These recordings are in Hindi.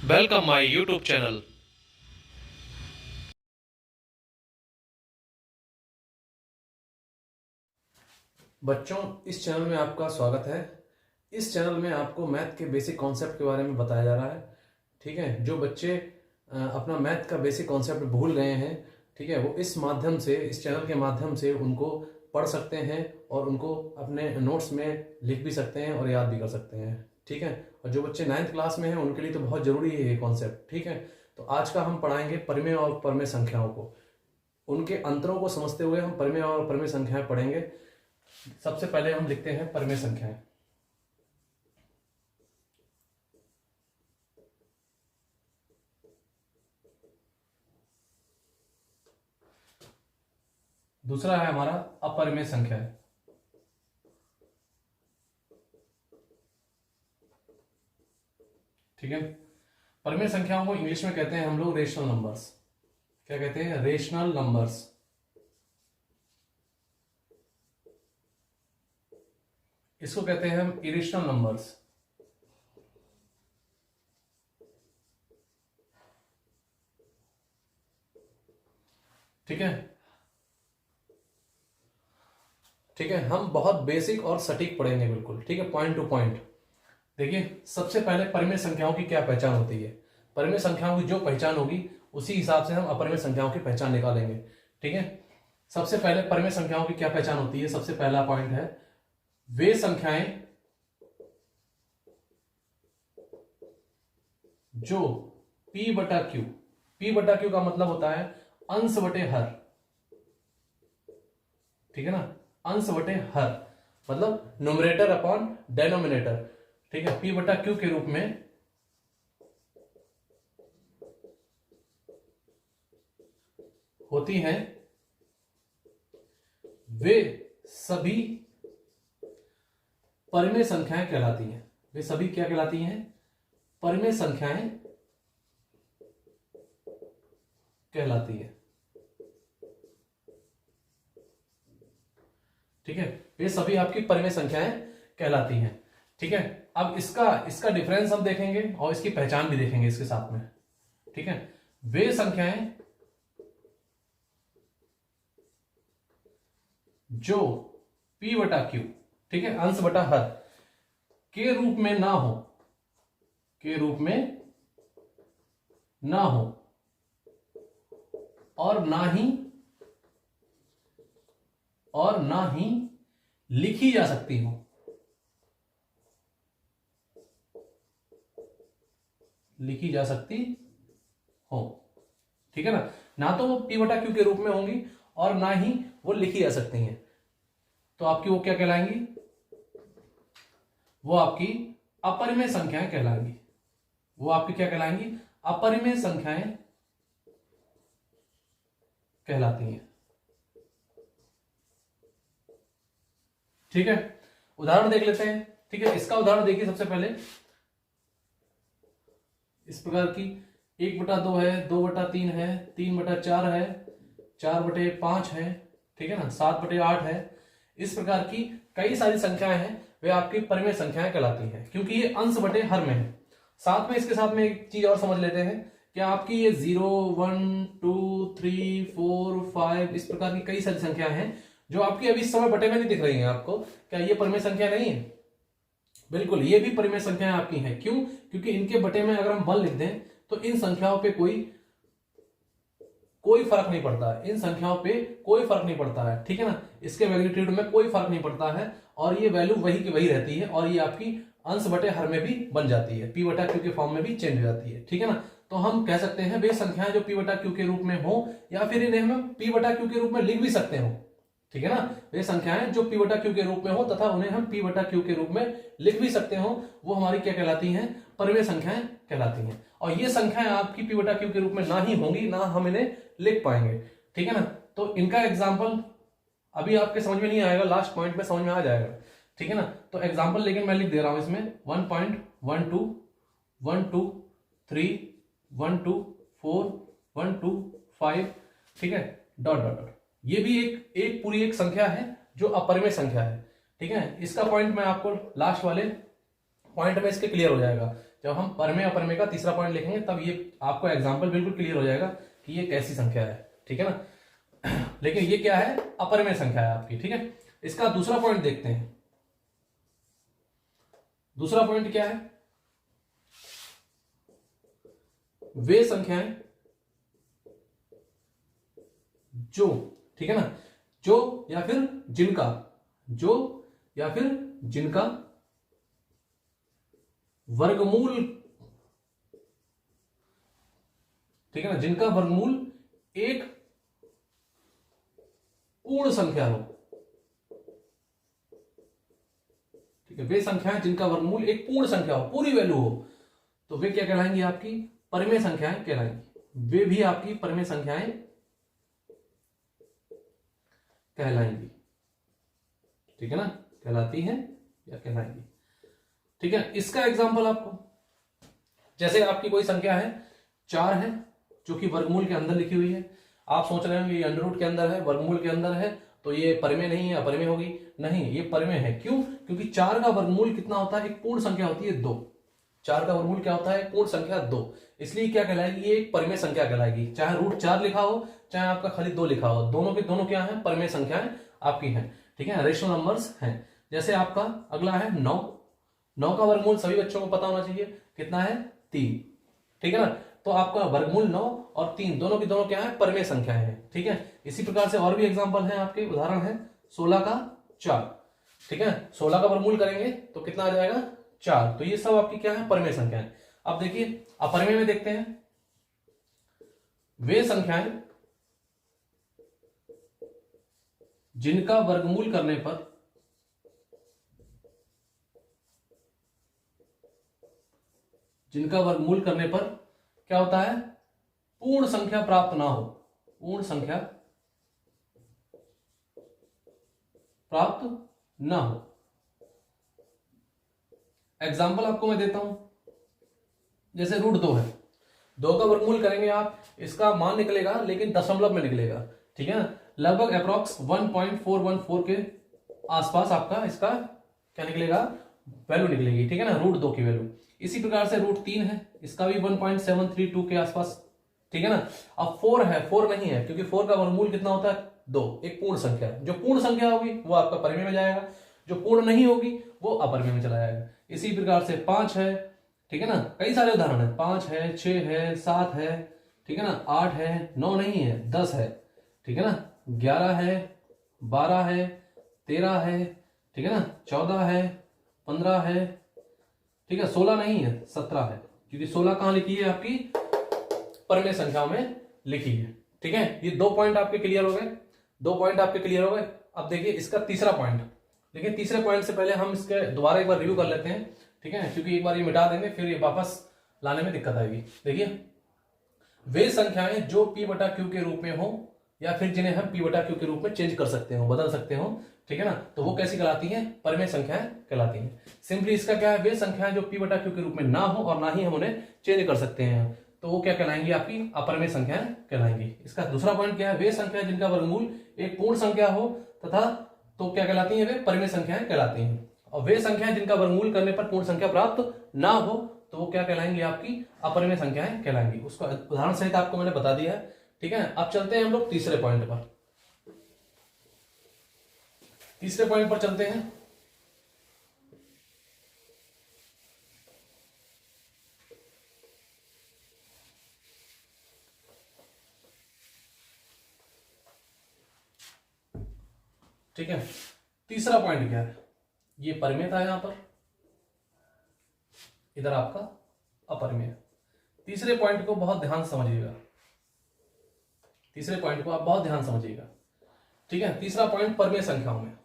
Welcome my YouTube channel. बच्चों, इस चैनल में आपका स्वागत है। इस चैनल में आपको मैथ के बेसिक कॉन्सेप्ट के बारे में बताया जा रहा है। ठीक है, जो बच्चे अपना मैथ का बेसिक कॉन्सेप्ट भूल गए हैं, ठीक है, वो इस माध्यम से, इस चैनल के माध्यम से उनको पढ़ सकते हैं और उनको अपने नोट्स में लिख भी सकते हैं और याद भी कर सकते हैं। ठीक है, और जो बच्चे 9th क्लास में हैं उनके लिए तो बहुत ज़रूरी है ये कॉन्सेप्ट। ठीक है, तो आज का हम पढ़ाएंगे परिमेय और परमेय संख्याओं को। उनके अंतरों को समझते हुए हम परिमेय और परमेय संख्याएं पढ़ेंगे। सबसे पहले हम लिखते हैं परिमेय संख्याएं। दूसरा है हमारा अपरिमेय संख्याएं। ठीक है, परिमेय संख्याओं को इंग्लिश में कहते हैं हम लोग रेशनल नंबर्स। क्या कहते हैं? Rational numbers. इसको कहते हैं हम इरेशनल नंबर्स। ठीक है, ठीक है, हम बहुत बेसिक और सटीक पढ़ेंगे, बिल्कुल। ठीक है, पॉइंट टू पॉइंट। देखिए, सबसे पहले परिमेय संख्याओं की क्या पहचान होती है। परिमेय संख्याओं की जो पहचान होगी उसी हिसाब से हम अपरिमेय संख्याओं की पहचान निकालेंगे। ठीक है, सबसे पहले परिमेय संख्याओं की क्या पहचान होती है। सबसे पहला पॉइंट है, वे संख्याएं जो P बटा Q, P बटा Q का मतलब होता है अंश बटे हर। ठीक है ना, अंश बटे हर मतलब न्यूमरेटर अपॉन डेनोमिनेटर। ठीक है, P बटा Q के रूप में होती हैं वे सभी परिमेय संख्याएं कहलाती हैं। वे सभी क्या कहलाती हैं? परिमेय संख्याएं कहलाती है। ठीक है, वे सभी आपकी परिमेय संख्याएं कहलाती हैं। ठीक है, अब इसका डिफरेंस हम देखेंगे और इसकी पहचान भी देखेंगे इसके साथ में। ठीक है, वे संख्याएं जो P बटा Q, ठीक है, अंश बटा हर के रूप में ना हो, के रूप में ना हो और ना ही लिखी जा सकती हो। लिखी जा सकती हो। ठीक है ना तो वो P बटा Q के रूप में होंगी और ना ही वो लिखी जा सकती हैं। तो आपकी वो क्या कहलाएंगी? वो आपकी अपरिमेय संख्याएं कहलाएंगी। वो आपकी क्या कहलाएंगी? अपरिमेय संख्याएं कहलाती हैं। ठीक है, उदाहरण देख लेते हैं। ठीक है, इसका उदाहरण देखिए। सबसे पहले इस प्रकार की 1/2 है, 2/3 है, 3/4 है, 4/5 है। ठीक है ना, 7/8 है। इस प्रकार की कई सारी संख्याएं हैं, वे आपकी परिमेय संख्याएं कहलाती हैं, क्योंकि ये अंश बटे हर में है। साथ में इसके साथ में एक चीज और समझ लेते हैं, क्या आपकी ये 0, 1, 2, 3, 4, 5 इस प्रकार की कई सारी संख्याएं हैं जो आपकी अभी इस समय बटे में नहीं दिख रही हैं आपको। क्या ये परिमेय संख्या नहीं है? बिल्कुल, ये भी परिमेय संख्याएं आपकी हैं। क्यों? क्योंकि इनके बटे में अगर हम 1 लिख दें तो इन संख्याओं पे कोई फर्क नहीं पड़ता है। इन संख्याओं पे कोई फर्क नहीं पड़ता है। ठीक है ना, इसके मैग्नीट्यूड में कोई फर्क नहीं पड़ता है और ये वैल्यू वही की वही रहती है और ये आपकी अंश बटे हर में भी बन जाती है, P बटा Q के फॉर्म में भी चेंज हो जाती है। ठीक है ना, तो हम कह सकते हैं वे संख्याएं जो P बटा Q के रूप में हो, या फिर इन्हें हम P बटा Q के रूप में लिख भी सकते हो। ठीक है ना, वे संख्याएं जो P बटा Q के रूप में हो तथा उन्हें हम P बटा Q के रूप में लिख भी सकते हो, वो हमारी क्या कहलाती हैं? परिमेय संख्याएं कहलाती हैं। और ये संख्याएं आपकी P बटा Q के रूप में ना ही होंगी, ना हम इन्हें लिख पाएंगे। ठीक है ना, तो इनका एग्जाम्पल अभी आपके समझ में नहीं आएगा, लास्ट पॉइंट में समझ में आ जाएगा। ठीक है ना, तो एग्जाम्पल लेकिन मैं लिख दे रहा हूं इसमें 1.12, 1 2 3, 1 2 4, 1 2 5। ठीक है, डॉट डॉट डॉट। ये भी एक पूरी एक संख्या है जो अपरिमेय संख्या है। ठीक है, इसका पॉइंट मैं आपको लास्ट वाले पॉइंट में इसके क्लियर हो जाएगा जब हम परमेय अपरमेय का तीसरा पॉइंट लिखेंगे तब ये आपको एग्जाम्पल बिल्कुल क्लियर हो जाएगा कि ये कैसी संख्या है, ठीक है ना। लेकिन ये क्या है, अपरमेय संख्या है आपकी, ठीक है। इसका दूसरा पॉइंट देखते हैं। दूसरा पॉइंट क्या है, वे संख्याएं जो, ठीक है ना, जो या फिर जिनका, जो या फिर जिनका वर्गमूल, ठीक है ना, जिनका वर्गमूल एक पूर्ण संख्या हो, ठीक है। वे संख्याएं जिनका वर्गमूल एक पूर्ण संख्या हो, पूरी वैल्यू हो, तो वे क्या कहलाएंगी, आपकी परिमेय संख्याएं कहलाएंगी। वे भी आपकी परिमेय संख्याएं कहलाएंगी, ठीक है ना, कहलाती हैं या कहलाएंगी, ठीक है। इसका एग्जांपल आपको, जैसे आपकी कोई संख्या है 4 है जो कि वर्गमूल के अंदर लिखी हुई है। आप सोच रहे हो ये अंडर रूट के अंदर है, वर्गमूल के अंदर है, तो ये परिमेय नहीं है, अपरिमेय होगी। नहीं, ये परिमेय है। क्यों? क्योंकि 4 का वर्गमूल कितना होता है, एक पूर्ण संख्या होती है 2। 4 का वर्गमूल क्या होता है, पूर्ण संख्या 2, इसलिए क्या कहलाएगी, ये एक परिमेय संख्या कहलाएगी। चाहे √4 लिखा हो, चाहे आपका खाली 2 लिखा हो, दोनों के दोनों क्या है, परिमेय संख्याएं आपकी हैं, ठीक है, रेशनल नंबर्स हैं। जैसे आपका अगला है 9। 9 का वर्गमूल सभी बच्चों को पता होना चाहिए, कितना है, 3, ठीक है ना। तो आपका वर्गमूल 9 और 3 दोनों की दोनों क्या है, परिमेय संख्याएं हैं, ठीक है। इसी प्रकार से और भी एग्जांपल हैं आपके, उदाहरण है 16 का 4, ठीक है। 16 का वर्गमूल करेंगे तो कितना आ जाएगा, 4। तो ये सब आपकी क्या है, परिमेय संख्याएं। अब देखिए अपरिमेय में देखते हैं, वे संख्याएं जिनका वर्गमूल करने पर क्या होता है, पूर्ण संख्या प्राप्त ना हो, पूर्ण संख्या प्राप्त ना हो। एग्जाम्पल आपको मैं देता हूं, जैसे √2 है, 2 का वर्गमूल करेंगे आप, इसका मान निकलेगा लेकिन दशमलव में निकलेगा, ठीक है ना, लगभग अप्रॉक्स 1.414 के आसपास आपका इसका क्या निकलेगा, वैल्यू निकलेगी, ठीक है ना, √2 की वैल्यू। इसी प्रकार से √3 है, इसका भी 1.732 के आसपास, ठीक है ना। अब 4 है, 4 नहीं है क्योंकि 4 का वर्गमूल कितना होता है, 2, एक पूर्ण संख्या। जो पूर्ण संख्या होगी वो आपका परिमेय में जाएगा, जो पूर्ण नहीं होगी वो अपरिमेय में चला जाएगा। इसी प्रकार से 5 है, ठीक है ना, कई सारे उदाहरण है, 5 है, 6 है, 7 है, ठीक है ना, 8 है, 9 नहीं है, 10 है, ठीक है ना, 11 है, 12 है, 13 है, ठीक है ना, 14 है, 15 है, ठीक है, 16 नहीं है, 17 है, क्योंकि 16 कहां लिखी है, आपकी परिमेय संख्याओं में लिखी है, ठीक है। ये 2 पॉइंट आपके क्लियर हो गए, 2 पॉइंट आपके क्लियर हो गए। अब देखिए इसका तीसरा पॉइंट, देखिए तीसरे पॉइंट से पहले हम इसके दोबारा एक बार रिव्यू कर लेते हैं, ठीक है, क्योंकि एक बार ये मिटा देंगे फिर ये वापस लाने में दिक्कत आएगी। देखिए वे संख्याएं जो P/Q के रूप में हो या फिर जिन्हें हम P/Q के रूप में चेंज कर सकते हो, बदल सकते हो, ठीक है ना, तो वो कैसी कहलाती हैं, परिमेय संख्याएं कहलाती हैं। सिंपली इसका क्या है, वे संख्याएं जो P/Q के रूप में ना हो और ना ही हम उन्हें चेंज कर सकते हैं, तो वो क्या कहलाएंगी, आपकी अपरिमेय संख्याएं कहलाएंगी। इसका दूसरा पॉइंट क्या है, वे संख्या जिनका वर्गमूल एक पूर्ण संख्या हो तथा, तो क्या कहलाती हैं, वे परिमेय संख्याएं कहलाती हैं। और वे संख्याएं जिनका वर्गमूल करने पर पूर्ण संख्या प्राप्त ना हो तो वो क्या कहलाएंगी, आपकी अपरिमेय संख्याएं कहलाएंगी। उसका उदाहरण सहित आपको मैंने बता दिया है, ठीक है। अब चलते हैं हम लोग तीसरे पॉइंट पर, तीसरे पॉइंट पर चलते हैं। ठीक है, तीसरा पॉइंट क्या है, ये परिमेय था यहां पर, इधर आपका अपरिमेय। तीसरे पॉइंट को बहुत ध्यान से समझिएगा, तीसरे पॉइंट को आप बहुत ध्यान समझिएगा, ठीक है। तीसरा पॉइंट परिमेय संख्याओं में,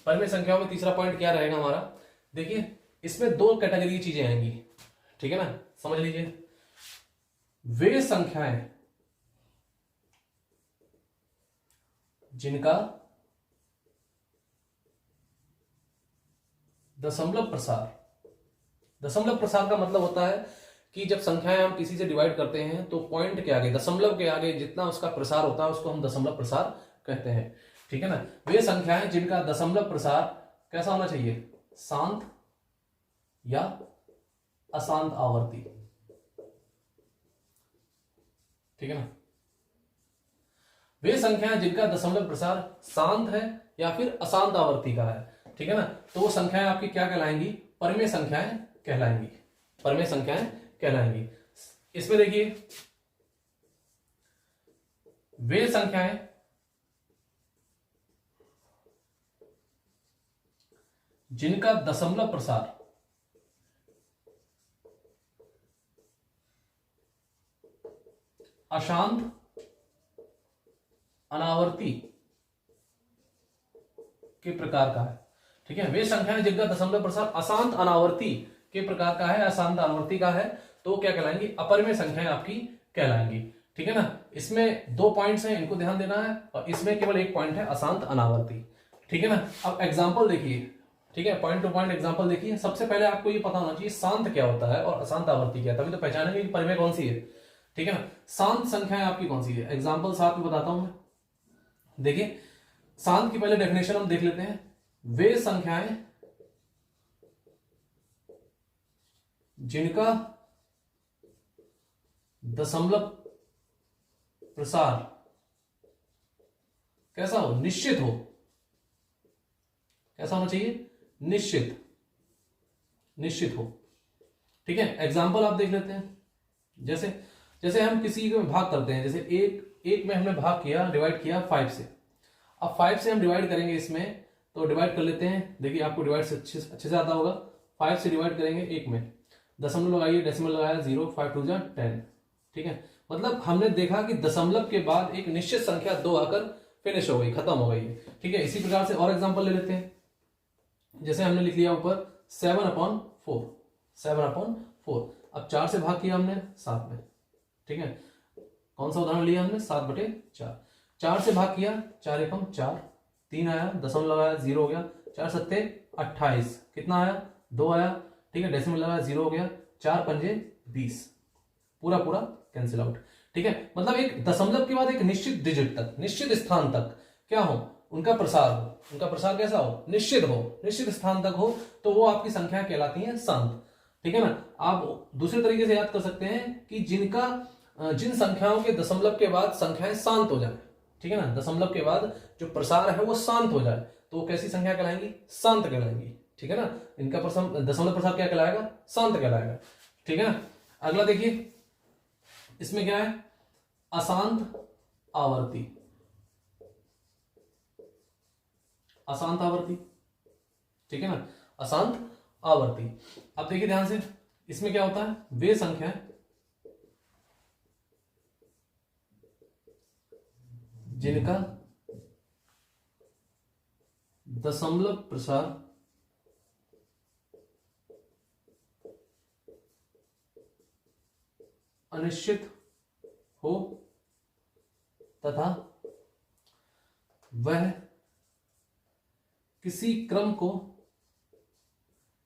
परिमेय संख्याओं में तीसरा पॉइंट क्या रहेगा हमारा, देखिए इसमें 2 कैटेगरी की चीजें आएंगी, ठीक है ना, समझ लीजिए। वे संख्याएं जिनका दशमलव प्रसार, दशमलव प्रसार का मतलब होता है कि जब संख्याएं हम किसी से डिवाइड करते हैं तो पॉइंट के आगे, दशमलव के आगे जितना उसका प्रसार होता है उसको हम दशमलव प्रसार कहते हैं, ठीक है ना। वे संख्याएं जिनका दशमलव प्रसार कैसा होना चाहिए, शांत या अशांत आवर्ती, ठीक है ना। वे संख्याएं जिनका दशमलव प्रसार शांत है या फिर अशांत आवर्ती का है, ठीक है ना, तो वो संख्याएं आपकी क्या कहलाएंगी, परिमेय संख्याएं कहलाएंगी, परिमेय संख्याएं कहलाएंगी। इसमें देखिए वे संख्याएं जिनका दशमलव प्रसार अशांत अनावर्ती के प्रकार का है, ठीक है। वे संख्याएं जिनका दशमलव प्रसार अशांत अनावर्ती के प्रकार का है, अशांत अनावर्ती का है, तो क्या कहलाएंगी, अपरिमेय संख्याएं आपकी कहलाएंगी, ठीक है ना। इसमें 2 पॉइंट्स हैं, इनको ध्यान देना है, और इसमें केवल 1 पॉइंट है अशांत अनावर्ती, ठीक है ना। अब एग्जाम्पल देखिए, ठीक है, पॉइंट टू पॉइंट एग्जाम्पल देखिए। सबसे पहले आपको ये पता होना चाहिए शांत क्या होता है और अशांत आवर्ती क्या है, तभी तो पहचानेंगे कि परिमेय कौन सी है, ठीक है ना। शांत संख्याएं आपकी कौन सी है, एग्जाम्पल साथ में बताता हूं मैं। देखिए शांत की पहले डेफिनेशन हम देख लेते हैं। वे संख्याएं जिनका दशमलव प्रसार कैसा हो, निश्चित हो, कैसा होना चाहिए, निश्चित, निश्चित हो, ठीक है। एग्जाम्पल आप देख लेते हैं। जैसे जैसे हम किसी को भाग करते हैं, जैसे एक में हमने भाग किया, डिवाइड किया 5 से। अब 5 से हम डिवाइड करेंगे इसमें, तो डिवाइड कर लेते हैं। देखिए आपको डिवाइड से अच्छे से आता होगा। 5 से डिवाइड करेंगे 1 में, दशमलव लगाइए, डेसिमल लगाया 0, 5 2 जा 10, ठीक है। मतलब हमने देखा कि दशमलव के बाद एक निश्चित संख्या 2 आकर फिनिश हो गई, खत्म हो गई, ठीक है। इसी प्रकार से और एग्जांपल ले लेते हैं। जैसे हमने लिख लिया ऊपर 7/4, 7/4। अब 4 से भाग किया हमने 7 में, ठीक है। कौन सा उदाहरण लिया हमने, 7/4। 4 से भाग किया, 4 एकम 4, 3 आया, दशमलव लगाया 0 हो गया, 4 सत्ते 28, कितना आया, 2 आया, ठीक है, डेसिमल लगाया 0 हो गया, 4 पंजे 20, पूरा पूरा कैंसिल आउट, ठीक है। मतलब एक दशमलव के बाद एक निश्चित डिजिट तक, निश्चित स्थान तक क्या हो, उनका प्रसार हो, उनका प्रसार कैसा हो, निश्चित हो, निश्चित स्थान तक हो, तो वो आपकी संख्या कहलाती है शांत, ठीक है ना। आप दूसरे तरीके से याद कर सकते हैं कि जिन संख्याओं के दशमलव के बाद संख्याएं शांत हो जाए, ठीक है ना, दशमलव के बाद जो प्रसार है वो शांत हो जाए, तो वो कैसी संख्या कहलाएंगी, शांत कहलाएंगी, ठीक है ना। इनका दशमलव प्रसार क्या कहलाएगा, शांत कहलाएगा, ठीक है ना। अगला देखिए, इसमें क्या है, अशांत आवर्ती, अशांत आवर्ती, ठीक है ना, अशांत आवर्ती। अब देखिए ध्यान से, इसमें क्या होता है, वे संख्या जिनका दशमलव प्रसार अनिश्चित हो तथा वह किसी क्रम को,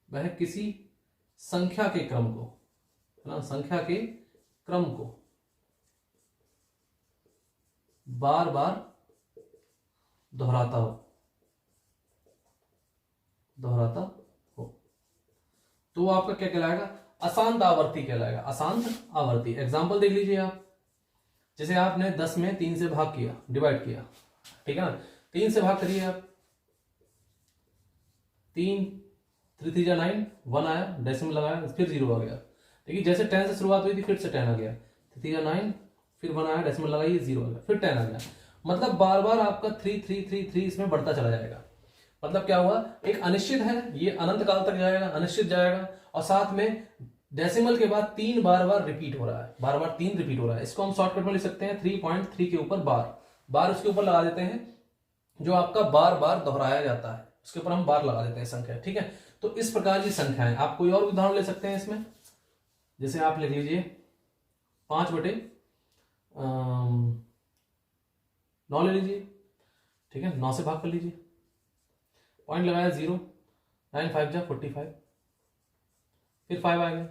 वह किसी संख्या के क्रम को, है ना, संख्या के क्रम को बार बार दोहराता हो, दोहराता हो, तो आपका क्या कहलाएगा, अशांत आवर्ती कहलाएगा, अशांत आवर्ती। एग्जाम्पल देख लीजिए आप। जैसे आपने 10 में 3 से भाग किया, डिवाइड किया, ठीक है ना, 3 से भाग करिए आप, 3 3 3 9, 1 आया, डेसिमल लगाया, फिर 0 आ गया। देखिए जैसे 10 से शुरुआत हुई थी, फिर से 10 आ गया, 3 9, फिर 1 आया, डेसिमल लगाइए, 0 आ गया, फिर 10 आ गया। मतलब बार बार आपका 3 3 3 3 इसमें बढ़ता चला जाएगा। मतलब क्या हुआ, एक अनिश्चित है, ये अनंत काल तक जाएगा, अनिश्चित जाएगा, और साथ में डेसिमल के बाद 3 बार बार रिपीट हो रहा है, बार बार 3 रिपीट हो रहा है। इसको हम शॉर्टकट में लिख सकते हैं 3.3 के ऊपर बार उसके ऊपर लगा देते हैं, जो आपका बार बार दोहराया जाता है, उसके ऊपर हम बार लगा देते हैं संख्या, ठीक है। तो इस प्रकार की संख्याएं, आप कोई और उदाहरण ले सकते हैं इसमें। जैसे आप लिख लीजिए 5/9 ले लीजिए, ठीक है, 9 से भाग कर लीजिए, पॉइंट लगाया 0, 9 5 जा 45, फिर 5 आ गया,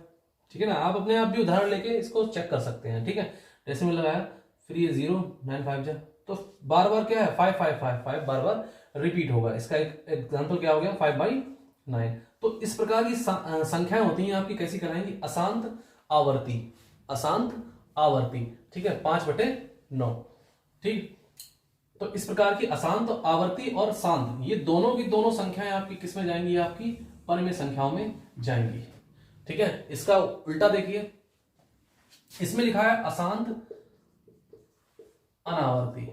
ठीक है ना। आप अपने आप भी उदाहरण लेके इसको चेक कर सकते हैं, ठीक है। डेसिमल लगाया, फिर ये 0, 9 5 जा, तो बार बार क्या है, 5 5 5 5 बार बार रिपीट होगा। इसका एक एग्जांपल क्या हो गया, 5/9। तो इस प्रकार की संख्याएं होती हैं आपकी, कैसी कराएंगी, अशांत आवर्ती, अशांत आवर्ती, ठीक है, 5/9, ठीक। तो इस प्रकार की अशांत आवर्ती और शांत, ये दोनों की दोनों संख्याएं आपकी किस में जाएंगी, आपकी परिमेय संख्याओं में जाएंगी, ठीक है। इसका उल्टा देखिए, इसमें लिखा है अशांत अनावर्ती,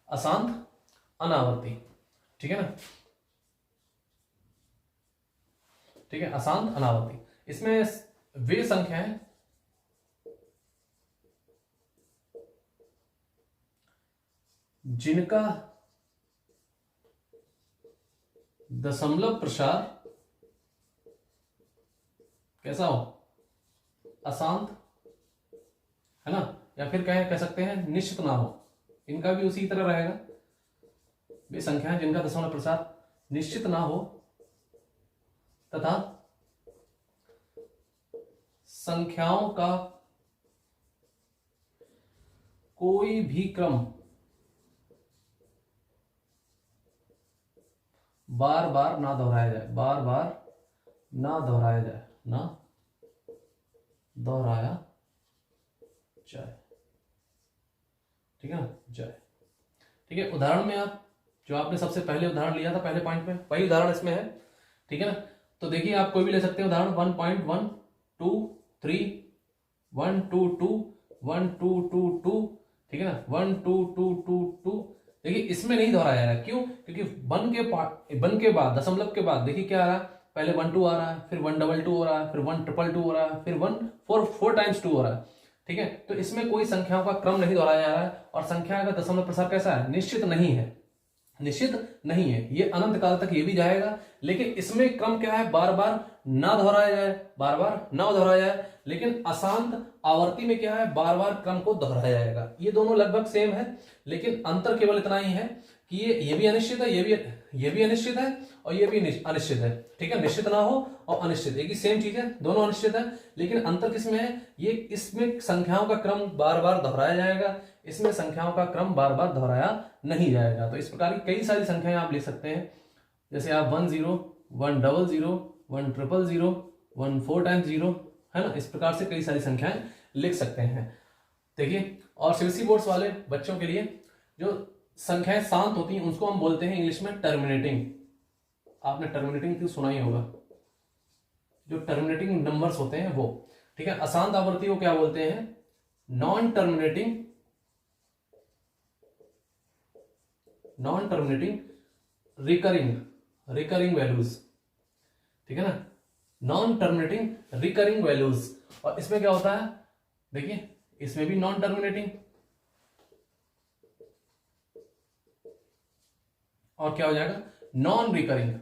अशांत अनावर्ती, ठीक है ना, ठीक है, अशांत अनावर्ती। इसमें वे संख्याएं जिनका दशमलव प्रसार कैसा हो, अशांत, है ना, या फिर कह सकते हैं निश्चित ना हो, इनका भी उसी तरह रहेगा। वे संख्याएं जिनका दशमलव प्रसार निश्चित ना हो तथा संख्याओं का कोई भी क्रम बार बार ना दोहराया जाए, बार बार ना दोहराया जाए, ना दोहराया जाए, ठीक है ना, जाए, ठीक है। उदाहरण में आप जो आपने सबसे पहले उदाहरण लिया था पहले पॉइंट में, वही उदाहरण इसमें है, ठीक है ना। तो देखिए आप कोई भी ले सकते हैं उदाहरण, 1.123 1 2 2 1 2 2 2, ठीक है ना, 1 2 2 2 2। देखिए इसमें नहीं दोहराया जा रहा है, क्यों, क्योंकि वन के बाद दशमलव के बाद देखिए क्या आ रहा है, पहले 1 2 आ रहा है, फिर 1 2 2 हो रहा है, फिर 1 2 2 हो रहा है, फिर 1 4 टाइम्स 2 हो रहा है, ठीक है। तो इसमें कोई संख्याओं का क्रम नहीं दोहराया जा रहा है, और संख्या का दशमलव प्रसार कैसा है, निश्चित नहीं है, निश्चित नहीं है, ये अनंत काल तक ये भी जाएगा। लेकिन इसमें क्रम क्या है, बार बार ना दोहराया जाए, बार बार ना दोहराया जाए। लेकिन अशांत आवर्ती में क्या है, बार बार क्रम को दोहराया जाएगा। ये दोनों लगभग सेम है, लेकिन अंतर केवल इतना ही है कि ये भी अनिश्चित है, ये भी अनिश्चित है, और ये भी अनिश्चित है, ठीक है। निश्चित ना हो और अनिश्चित एक ही सेम चीज है, दोनों अनिश्चित है, लेकिन अंतर किसमें है, ये इसमें संख्याओं का क्रम बार बार दोहराया जाएगा, इसमें संख्याओं का क्रम बार बार दोहराया नहीं जाएगा। तो इस प्रकार की कई सारी संख्याएं आप लिख सकते हैं, जैसे आप 1 0 1 0 0 1 0 0 1 4 टाइम्स 0, है ना, इस प्रकार से कई सारी संख्याएं लिख सकते हैं। देखिए, और सीबीएसई बोर्ड्स वाले बच्चों के लिए जो संख्याएं शांत होती हैं उसको हम बोलते हैं इंग्लिश में टर्मिनेटिंग। आपने टर्मिनेटिंग तो सुना ही होगा, जो टर्मिनेटिंग नंबर्स होते हैं वो, ठीक है। अशांत आवर्ती को क्या बोलते हैं, नॉन टर्मिनेटिंग रिकरिंग वैल्यूज, ठीक है ना, नॉन टर्मिनेटिंग रिकरिंग वैल्यूज। और इसमें क्या होता है, देखिए इसमें भी नॉन टर्मिनेटिंग, और क्या हो जाएगा, non recurring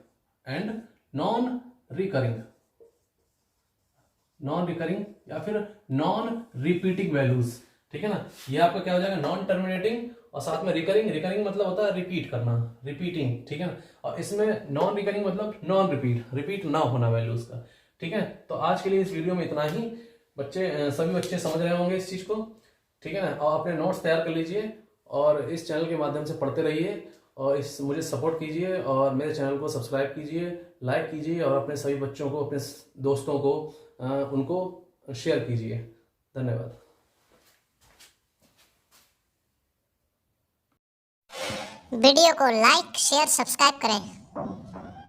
and non recurring या फिर नॉन रिपीटिंग वैल्यूज, ठीक है ना। ये आपका क्या हो जाएगा, नॉन टर्मिनेटिंग और साथ में रिकरिंग मतलब होता है रिपीट करना, रिपीटिंग, ठीक है ना। और इसमें नॉन रिकरिंग मतलब नॉन रिपीट ना होना वैल्यूज का, ठीक है। तो आज के लिए इस वीडियो में इतना ही। सभी बच्चे समझ रहे होंगे इस चीज को, ठीक है ना। और अपने नोट्स तैयार कर लीजिए और इस चैनल के माध्यम से पढ़ते रहिए, और मुझे सपोर्ट कीजिए और मेरे चैनल को सब्सक्राइब कीजिए, लाइक कीजिए, और अपने सभी बच्चों को, अपने दोस्तों को उनको शेयर कीजिए। धन्यवाद। वीडियो को लाइक शेयर सब्सक्राइब करें।